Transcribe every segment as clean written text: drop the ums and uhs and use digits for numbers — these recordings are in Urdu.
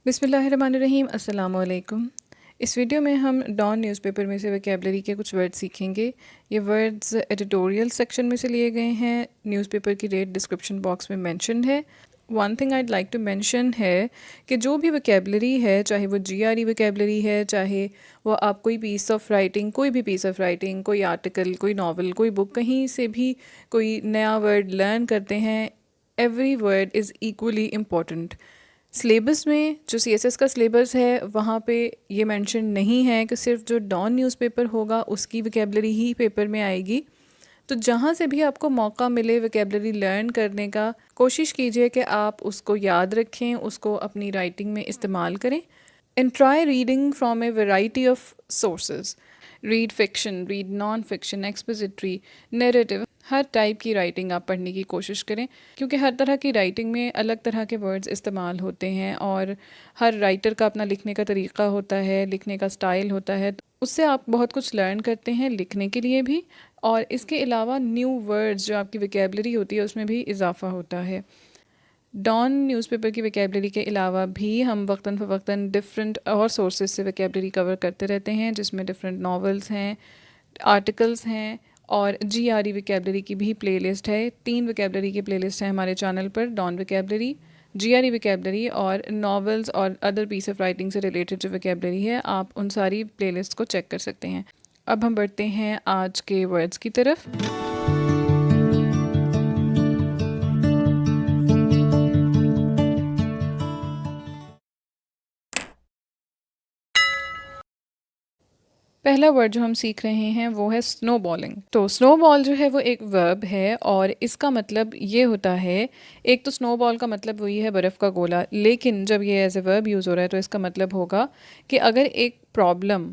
بسم اللہ الرحمن الرحیم. السلام علیکم. اس ویڈیو میں ہم ڈان نیوز پیپر میں سے ویکیبلری کے کچھ ورڈ سیکھیں گے. یہ ورڈز ایڈیٹوریل سیکشن میں سے لیے گئے ہیں. نیوز پیپر کی ریٹ ڈسکرپشن باکس میں مینشنڈ ہے. One thing I'd like to mention ہے کہ جو بھی ویکیبلری ہے، چاہے وہ جی آر ای ویکیبلری ہے، چاہے وہ آپ کوئی پیس آف رائٹنگ، کوئی بھی پیس آف رائٹنگ، کوئی آرٹیکل، کوئی ناول، کوئی بک، کہیں سے بھی کوئی نیا ورڈ لرن کرتے ہیں، every word is equally important. Syllabus میں جو سی ایس ایس کا سلیبس ہے وہاں پہ یہ مینشن نہیں ہے کہ صرف جو ڈان نیوز پیپر ہوگا اس کی ویکیبلری ہی پیپر میں آئے گی. تو جہاں سے بھی آپ کو موقع ملے ویکیبلری لرن کرنے کا، کوشش کیجئے کہ آپ اس کو یاد رکھیں، اس کو اپنی رائٹنگ میں استعمال کریں. And try reading from a variety of sources. Read fiction, read non fiction, expository, narrative, ہر ٹائپ کی رائٹنگ آپ پڑھنے کی کوشش کریں، کیونکہ ہر طرح کی رائٹنگ میں الگ طرح کے ورڈز استعمال ہوتے ہیں اور ہر رائٹر کا اپنا لکھنے کا طریقہ ہوتا ہے، لکھنے کا سٹائل ہوتا ہے. اس سے آپ بہت کچھ لرن کرتے ہیں لکھنے کے لیے بھی، اور اس کے علاوہ نیو ورڈز جو آپ کی ویکیبلری ہوتی ہے اس میں بھی اضافہ ہوتا ہے. ڈان نیوز پیپر کی ویکیبلری کے علاوہ بھی ہم وقتاً فوقتاً ڈفرینٹ اور سورسز سے ویکیبلری کور کرتے رہتے ہیں، جس میں ڈفرینٹ ناولز ہیں، آرٹیکلز ہیں، اور جی آر ای ویکیبلری کی بھی پلے لسٹ ہے. 3 ویکیبلری کی پلے لسٹ ہے ہمارے چینل پر: ڈان ویکیبلری، جی آر ای ویکیبلری اور ناولز اور ادر پیس آف رائٹنگ سے ریلیٹڈ جو ویکیبلری ہے. آپ ان ساری پلے لسٹ کو چیک کر سکتے ہیں. اب ہم بڑھتے ہیں آج کے ورڈز کی طرف. پہلا ورڈ جو ہم سیکھ رہے ہیں وہ ہے سنو بالنگ. تو سنو بال جو ہے وہ ایک ورب ہے اور اس کا مطلب یہ ہوتا ہے، ایک تو سنو بال کا مطلب وہی ہے برف کا گولا، لیکن جب یہ ایز اے ورب یوز ہو رہا ہے تو اس کا مطلب ہوگا کہ اگر ایک پرابلم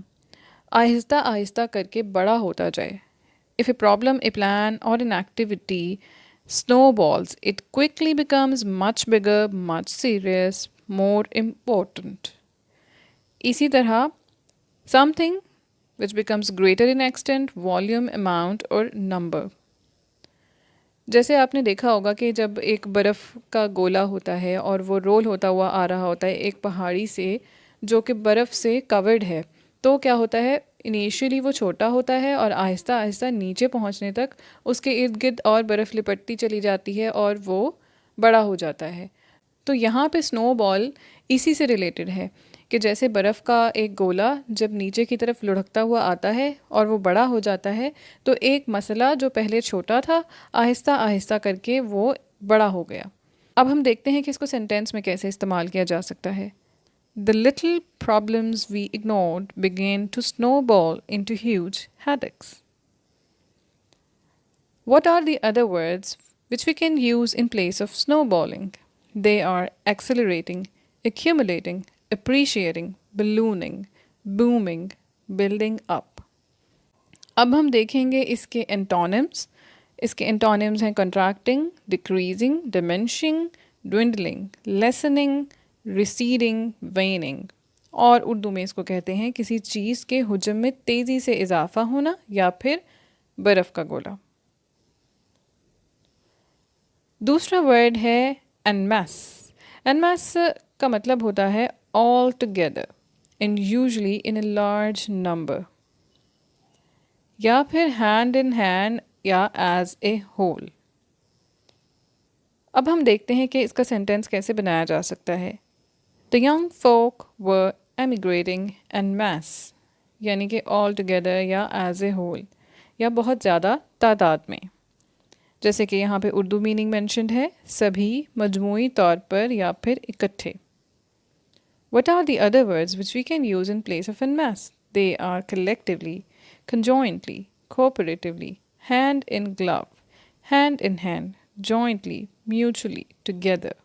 آہستہ آہستہ کر کے بڑا ہوتا جائے. If a problem, a plan or an activity snowballs, it quickly becomes much bigger, much serious, more important. اسی طرح something which becomes greater in extent, volume, amount اور number. جیسے آپ نے دیکھا ہوگا کہ جب ایک برف کا گولا ہوتا ہے اور وہ رول ہوتا ہوا آ رہا ہوتا ہے ایک پہاڑی سے جو کہ برف سے کورڈ ہے، تو کیا ہوتا ہے، انیشیلی وہ چھوٹا ہوتا ہے اور آہستہ آہستہ نیچے پہنچنے تک اس کے ارد گرد اور برف لپٹتی چلی جاتی ہے اور وہ بڑا ہو جاتا ہے. تو یہاں پہ سنو بال اسی سے ریلیٹڈ ہے کہ جیسے برف کا ایک گولا جب نیچے کی طرف لڑھکتا ہوا آتا ہے اور وہ بڑا ہو جاتا ہے، تو ایک مسئلہ جو پہلے چھوٹا تھا آہستہ آہستہ کر کے وہ بڑا ہو گیا. اب ہم دیکھتے ہیں کہ اس کو سینٹینس میں کیسے استعمال کیا جا سکتا ہے. The little problems we ignored began to snowball into huge headaches. What are the other words which we can use in place of snowballing? They are accelerating, accumulating, appreciating, ballooning, booming, building up. اب ہم دیکھیں گے اس کے انٹونمز. اس کے انٹونمز ہیں کنٹریکٹنگ، ڈکریزنگ، ڈیمنشنگ، ڈوینڈلنگ، لیسننگ، ریسیڈنگ، ویننگ. اور اردو میں اس کو کہتے ہیں کسی چیز کے حجم میں تیزی سے اضافہ ہونا یا پھر برف کا گولا. دوسرا ورڈ ہے en masse. en masse کا مطلب ہوتا ہے all together and usually in a large number، یا پھر hand in hand یا as a whole. اب ہم دیکھتے ہیں کہ اس کا سینٹینس کیسے بنایا جا سکتا ہے. The young folk were emigrating en masse، یعنی کہ all together یا as a whole یا بہت زیادہ تعداد میں. جیسے کہ یہاں پہ اردو میننگ مینشنڈ ہے، سبھی، مجموعی طور پر یا پھر اکٹھے. What are the other words which we can use in place of en masse? They are collectively, conjointly, cooperatively, hand in glove, hand in hand, jointly, mutually, together.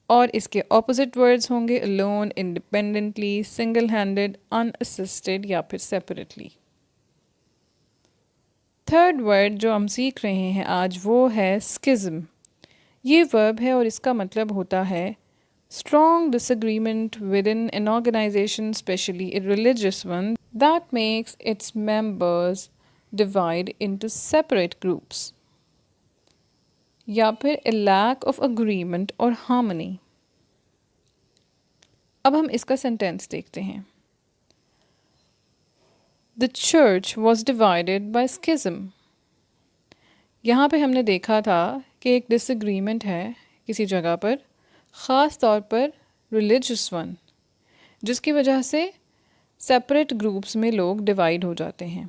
اور اس کے اپوزٹ ورڈز ہوں گے alone, independently, single-handed, unassisted یا پھر separately. تھرڈ ورڈ جو ہم سیکھ رہے ہیں آج وہ ہے schism. یہ ورب ہے اور اس کا مطلب ہوتا ہے strong disagreement within an organization, especially a religious one, that makes its members divide into separate groups. یا پھر a lack of agreement or harmony. اب ہم اس کا سینٹینس دیکھتے ہیں. The church was divided by schism. یہاں پہ ہم نے دیکھا تھا کہ ایک ڈس اگریمنٹ ہے کسی جگہ پر، خاص طور پر ریلیجس ون، جس کی وجہ سے سپریٹ گروپس میں لوگ ڈیوائڈ ہو جاتے ہیں.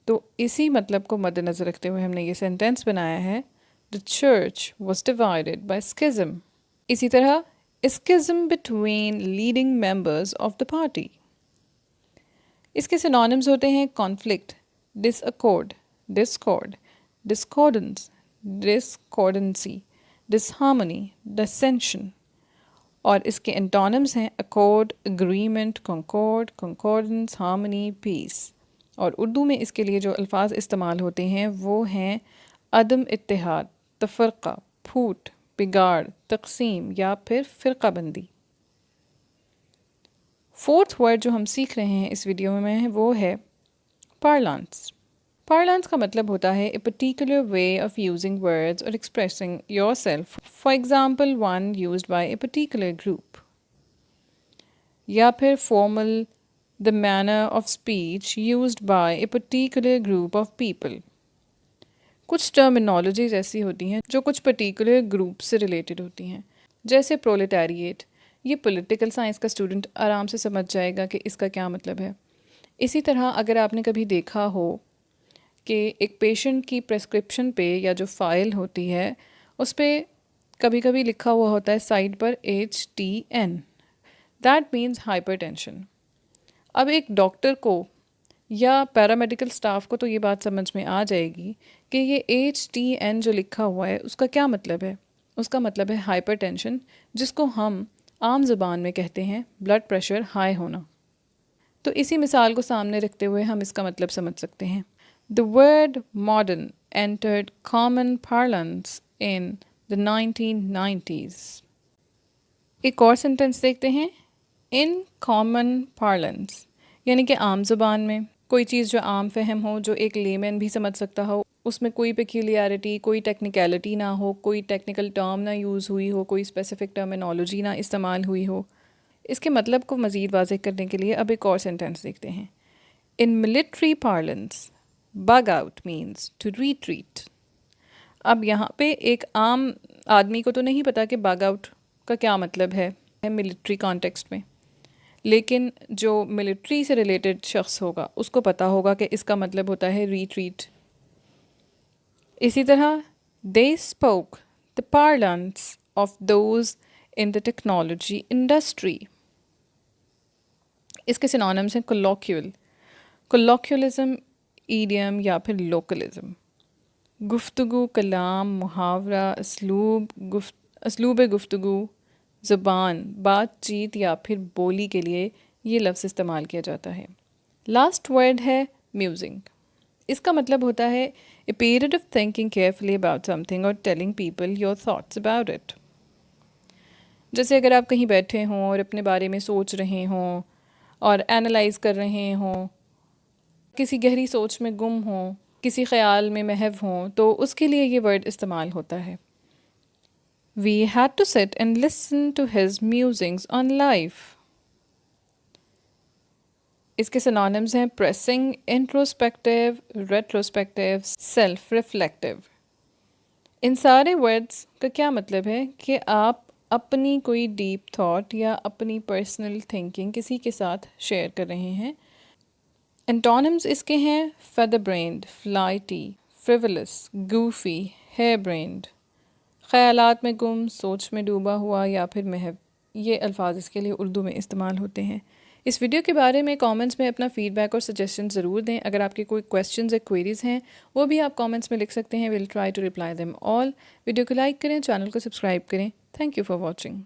تو اسی مطلب کو مد نظر رکھتے ہوئے ہم نے یہ سینٹینس بنایا ہے The church was divided by schism. اسی طرح schism between leading members of the party. اس کے سینونیمز ہوتے ہیں conflict, disaccord, discord, discordance, discordancy, disharmony, dissension. اور اس کے انٹونمز ہیں accord, agreement, concord, concordance, harmony, peace. اور اردو میں اس کے لیے جو الفاظ استعمال ہوتے ہیں وہ ہیں عدم اتحاد، تفرقہ، پھوٹ، بگاڑ، تقسیم یا پھر فرقہ بندی. فورتھ ورڈ جو ہم سیکھ رہے ہیں اس ویڈیو میں وہ ہے پارلانس. پارلانس کا مطلب ہوتا ہے a particular way of using words or expressing yourself. For example, one used by a particular group. یا پھر formal, the manner of speech used by a particular group of people. کچھ ٹرمینالوجیز ایسی ہوتی ہیں جو کچھ پرٹیکولر گروپ سے ریلیٹڈ ہوتی ہیں، جیسے پرولیٹیریٹ. یہ پولیٹیکل سائنس کا اسٹوڈنٹ آرام سے سمجھ جائے گا کہ اس کا کیا مطلب ہے. اسی طرح اگر آپ نے کبھی دیکھا ہو کہ ایک پیشنٹ کی پریسکرپشن پہ یا جو فائل ہوتی ہے اس پہ کبھی کبھی لکھا ہوا ہوتا ہے سائڈ پر HTN. That means hypertension. اب ایک ڈاکٹر کو یا پیرامیڈیکل سٹاف کو تو یہ بات سمجھ میں آ جائے گی کہ یہ HTN جو لکھا ہوا ہے اس کا کیا مطلب ہے. اس کا مطلب ہے ہائپر ٹینشن، جس کو ہم عام زبان میں کہتے ہیں بلڈ پریشر ہائی ہونا. تو اسی مثال کو سامنے رکھتے ہوئے ہم اس کا مطلب سمجھ سکتے ہیں. The word modern entered common parlance in the 1990s. ایک اور سینٹینس دیکھتے ہیں. In common parlance یعنی کہ عام زبان میں کوئی چیز جو عام فہم ہو، جو ایک لیمین بھی سمجھ سکتا ہو، اس میں کوئی پیکیولیرٹی، کوئی ٹیکنیکلٹی نہ ہو، کوئی ٹیکنیکل ٹرم نہ یوز ہوئی ہو، کوئی اسپیسیفک ٹرمینالوجی نہ استعمال ہوئی ہو. اس کے مطلب کو مزید واضح کرنے کے لیے اب ایک اور سینٹینس دیکھتے ہیں. In military parlance bug out means to retreat. اب یہاں پہ ایک عام آدمی کو تو نہیں پتا کہ بگ آؤٹ کا کیا مطلب ہے ملٹری کانٹیکسٹ میں، لیکن جو ملٹری سے ریلیٹڈ شخص ہوگا اس کو پتہ ہوگا کہ اس کا مطلب ہوتا ہے ریٹریٹ. اسی طرح they spoke the parlance of those in the technology industry. اس کے سینونیمز ہیں colloquial, colloquialism, idiom یا پھر localism. گفتگو، کلام، محاورہ، اسلوب گفتگو، زبان، بات چیت یا پھر بولی کے لیے یہ لفظ استعمال کیا جاتا ہے. لاسٹ ورڈ ہے میوزنگ. اس کا مطلب ہوتا ہے a period of thinking carefully about something or telling people your thoughts about it. جیسے اگر آپ کہیں بیٹھے ہوں اور اپنے بارے میں سوچ رہے ہوں اور اینالائز کر رہے ہوں، کسی گہری سوچ میں گم ہوں، کسی خیال میں محو ہوں، تو اس کے لیے یہ ورڈ استعمال ہوتا ہے. We had to sit and listen to his musings on life. اس کے سینونیمز ہیں پریسنگ، انٹروسپیکٹیو، ریٹروسپیکٹیو، سیلف ریفلیکٹیو. ان سارے ورڈز کا کیا مطلب ہے کہ آپ اپنی کوئی ڈیپ تھاٹ یا اپنی پرسنل تھنکنگ کسی کے ساتھ شیئر کر رہے ہیں. انٹونمز اس کے ہیں فیدر برینڈ، فلائٹی، فریولس، گوفی، ہیئر برینڈ. خیالات میں گم، سوچ میں ڈوبا ہوا یا پھر محو. یہ الفاظ اس کے لیے اردو میں استعمال ہوتے ہیں. اس ویڈیو کے بارے میں کامنٹس میں اپنا فیڈ بیک اور سجیشن ضرور دیں. اگر آپ کے کوئی کویسچنز یا کوئریز ہیں وہ بھی آپ کامنٹس میں لکھ سکتے ہیں. We'll try to reply them all. Video کو لائک کریں، چینل کو سبسکرائب کریں. Thank you for watching.